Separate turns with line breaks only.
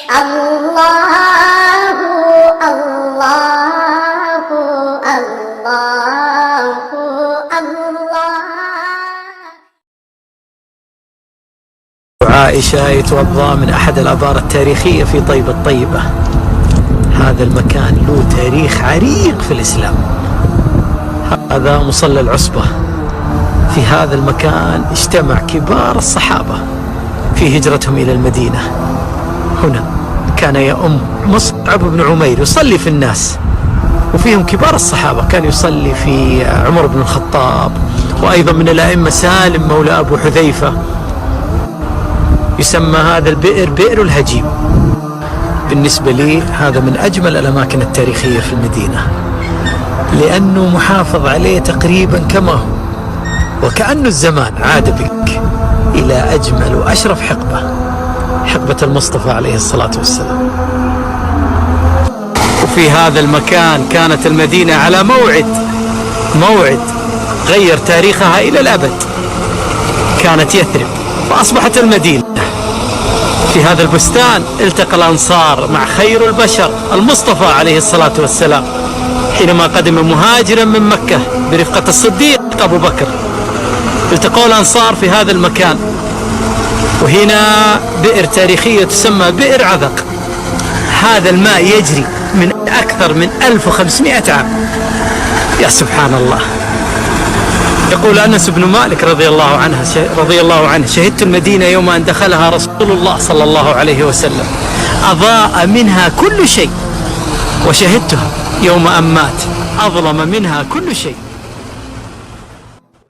الله الله الله الله.
عائشة يتوضأ من أحد الآبار التاريخية في طيبة الطيبة. هذا المكان له تاريخ عريق في الإسلام. هذا مصلى العصبة. في هذا المكان اجتمع كبار الصحابة في هجرتهم إلى المدينة. هنا كان يؤم مصعب بن عمير يصلي في الناس، وفيهم كبار الصحابة. كان يصلي في عمر بن الخطاب، وأيضا من الأئمة سالم مولى أبو حذيفة. يسمى هذا البئر بئر الهجيم. بالنسبة لي هذا من أجمل الأماكن التاريخية في المدينة، لأنه محافظ عليه تقريبا كما هو، وكأنه الزمان عاد بك إلى أجمل وأشرف حقبة، حقبة المصطفى عليه الصلاة والسلام. وفي هذا المكان كانت المدينة على موعد غير تاريخها إلى الأبد. كانت يثرب فأصبحت المدينة. في هذا البستان التقى الأنصار مع خير البشر المصطفى عليه الصلاة والسلام حينما قدم مهاجرا من مكة برفقة الصديق أبو بكر. التقوا الأنصار في هذا المكان، وهنا بئر تاريخية تسمى بئر عذق. هذا الماء يجري من أكثر من 1500 عام. يا سبحان الله. يقول أنس بن مالك رضي الله عنه: شهدت المدينة يوم أن دخلها رسول الله صلى الله عليه وسلم، أضاء منها كل شيء، وشهدتها يوم أن مات، أظلم منها كل شيء.